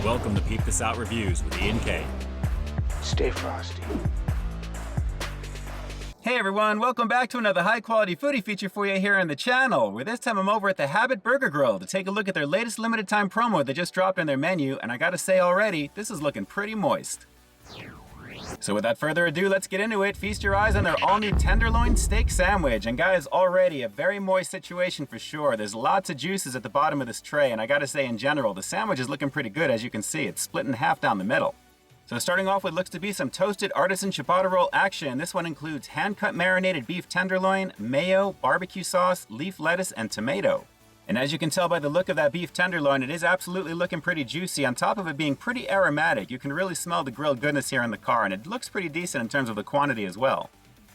Welcome to Peep This Out Reviews with Ian K. Stay frosty. Hey everyone, welcome back to another high quality foodie feature for you here on the channel, where this time I'm over at the Habit Burger Grill to take a look at their latest limited time promo that just dropped on their menu, and I gotta say already, this is looking pretty moist. So without further ado, let's get into it. Feast your eyes on their all-new tenderloin steak sandwich. And guys, already a very moist situation for sure. There's lots of juices at the bottom of this tray, and I gotta say in general, the sandwich is looking pretty good. As you can see, it's split in half down the middle. So starting off with looks to be some toasted artisan ciabatta roll action. This one includes hand-cut marinated beef tenderloin, mayo, barbecue sauce, leaf lettuce, and tomato. And as you can tell by the look of that beef tenderloin, it is absolutely looking pretty juicy. On top of it being pretty aromatic, you can really smell the grilled goodness here in the car, and it looks pretty decent in terms of the quantity as well.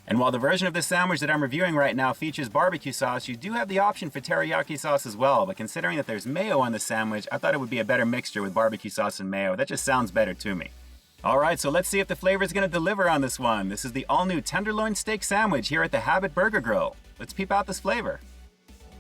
And while the version of this sandwich that I'm reviewing right now features barbecue sauce, you do have the option for teriyaki sauce as well. But considering that there's mayo on the sandwich, I thought it would be a better mixture with barbecue sauce and mayo. That just sounds better to me. Alright, so let's see if the flavor is going to deliver on this one. This is the all-new tenderloin steak sandwich here at the Habit Burger Grill. Let's peep out this flavor.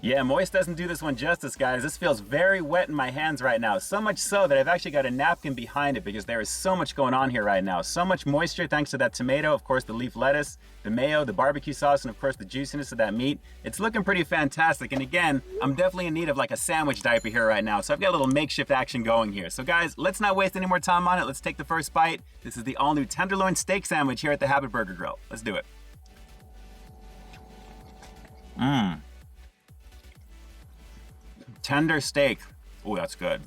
Yeah, moist doesn't do this one justice, guys. This feels very wet in my hands right now. So much so that I've actually got a napkin behind it because there is so much going on here right now. So much moisture thanks to that tomato, of course the leaf lettuce, the mayo, the barbecue sauce, and of course the juiciness of that meat. It's looking pretty fantastic. And again, I'm definitely in need of like a sandwich diaper here right now. So I've got a little makeshift action going here. So guys, let's not waste any more time on it. Let's take the first bite. This is the all-new tenderloin steak sandwich here at the Habit Burger Grill. Let's do it. Tender steak. Oh, that's good.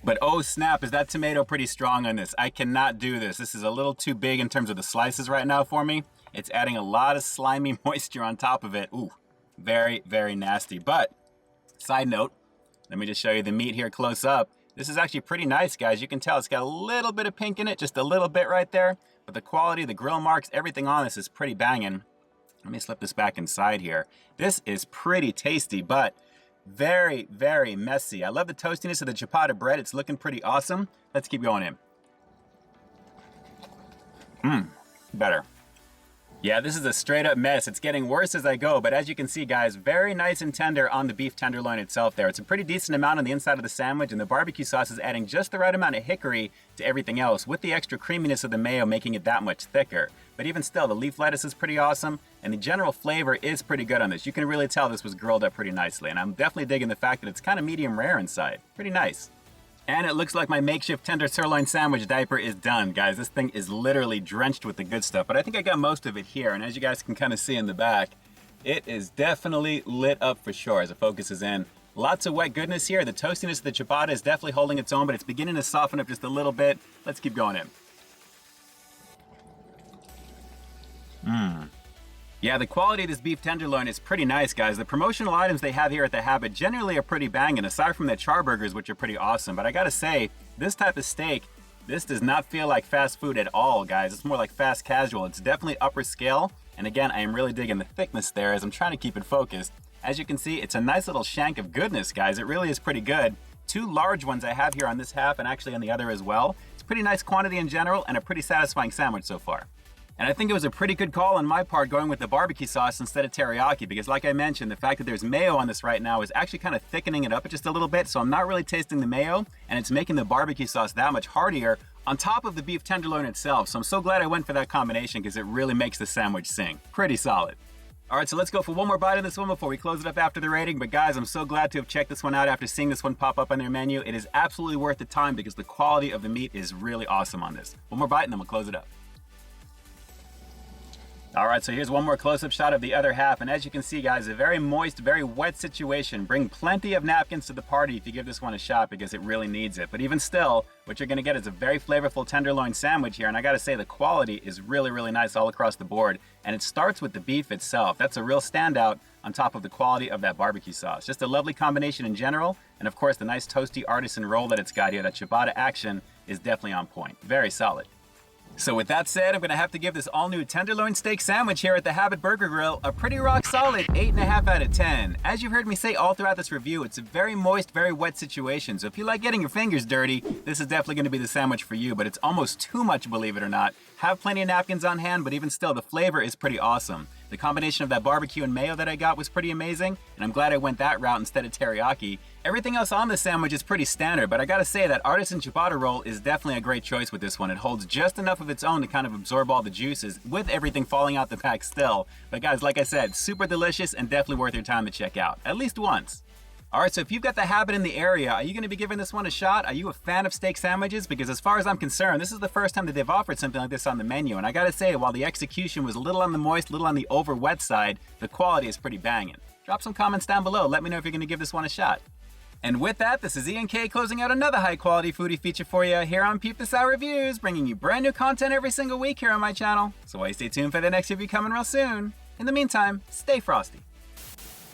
But oh snap, is that tomato pretty strong on this? I cannot do this. This is a little too big in terms of the slices right now for me. It's adding a lot of slimy moisture on top of it. Ooh, very, very nasty. But, side note, let me just show you the meat here close up. This is actually pretty nice, guys. You can tell it's got a little bit of pink in it, just a little bit right there. But the quality, the grill marks, everything on this is pretty banging. Let me slip this back inside here. This is pretty tasty, but very, very messy. I love the toastiness of the ciabatta bread. It's looking pretty awesome. Let's keep going in. Better. Yeah, this is a straight up mess. It's getting worse as I go, but as you can see, guys, very nice and tender on the beef tenderloin itself there. It's a pretty decent amount on the inside of the sandwich, and the barbecue sauce is adding just the right amount of hickory to everything else, with the extra creaminess of the mayo making it that much thicker. But even still, the leaf lettuce is pretty awesome, and the general flavor is pretty good on this. You can really tell this was grilled up pretty nicely, and I'm definitely digging the fact that it's kind of medium rare inside. Pretty nice. And it looks like my makeshift tender sirloin sandwich diaper is done, guys. This thing is literally drenched with the good stuff, but I think I got most of it here, and as you guys can kind of see in the back, it is definitely lit up for sure as it focuses in. Lots of wet goodness here. The toastiness of the ciabatta is definitely holding its own, but it's beginning to soften up just a little bit. Let's keep going in. Yeah, the quality of this beef tenderloin is pretty nice, guys. The promotional items they have here at the Habit generally are pretty banging, aside from the char burgers, which are pretty awesome. But I gotta say, this type of steak, this does not feel like fast food at all, guys. It's more like fast casual. It's definitely upper scale. And again, I am really digging the thickness there as I'm trying to keep it focused. As you can see, it's a nice little shank of goodness, guys. It really is pretty good. Two large ones I have here on this half and actually on the other as well. It's pretty nice quantity in general and a pretty satisfying sandwich so far. And I think it was a pretty good call on my part going with the barbecue sauce instead of teriyaki, because like I mentioned, the fact that there's mayo on this right now is actually kind of thickening it up just a little bit, so I'm not really tasting the mayo, and it's making the barbecue sauce that much heartier on top of the beef tenderloin itself. So I'm so glad I went for that combination because it really makes the sandwich sing. Pretty solid. Alright, so let's go for one more bite of this one before we close it up after the rating. But guys, I'm so glad to have checked this one out after seeing this one pop up on their menu. It is absolutely worth the time because the quality of the meat is really awesome on this. One more bite and then we'll close it up. Alright, so here's one more close-up shot of the other half, and as you can see, guys, a very moist, very wet situation. Bring plenty of napkins to the party if you give this one a shot because it really needs it. But even still, what you're going to get is a very flavorful tenderloin sandwich here, and I gotta say the quality is really, really nice all across the board. And it starts with the beef itself. That's a real standout on top of the quality of that barbecue sauce. Just a lovely combination in general, and of course the nice toasty artisan roll that it's got here, that ciabatta action, is definitely on point. Very solid. So with that said, I'm going to have to give this all-new tenderloin steak sandwich here at the Habit Burger Grill a pretty rock-solid 8.5 out of 10. As you've heard me say all throughout this review, it's a very moist, very wet situation, so if you like getting your fingers dirty, this is definitely going to be the sandwich for you, but it's almost too much, believe it or not. Have plenty of napkins on hand, but even still, the flavor is pretty awesome. The combination of that barbecue and mayo that I got was pretty amazing, and I'm glad I went that route instead of teriyaki. Everything else on this sandwich is pretty standard, but I gotta say that artisan ciabatta roll is definitely a great choice with this one. It holds just enough of its own to kind of absorb all the juices, with everything falling out the pack still. But guys, like I said, super delicious and definitely worth your time to check out, at least once. Alright, so if you've got the Habit in the area, are you going to be giving this one a shot? Are you a fan of steak sandwiches? Because as far as I'm concerned, this is the first time that they've offered something like this on the menu. And I gotta say, while the execution was a little on the moist, a little on the over wet side, the quality is pretty banging. Drop some comments down below. Let me know if you're going to give this one a shot. And with that, this is Ian K closing out another high quality foodie feature for you here on Peep This Out Reviews, bringing you brand new content every single week here on my channel. So why you stay tuned for the next review coming real soon. In the meantime, stay frosty.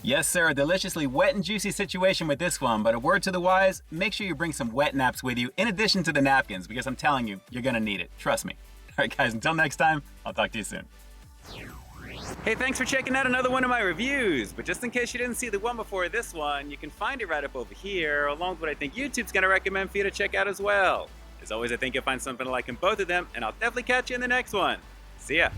Yes, sir, a deliciously wet and juicy situation with this one, but a word to the wise, make sure you bring some wet naps with you in addition to the napkins, because I'm telling you, you're gonna need it. Trust me. Alright guys, until next time, I'll talk to you soon. Hey, thanks for checking out another one of my reviews, but just in case you didn't see the one before this one, you can find it right up over here, along with what I think YouTube's gonna recommend for you to check out as well. As always, I think you'll find something to like in both of them, and I'll definitely catch you in the next one. See ya.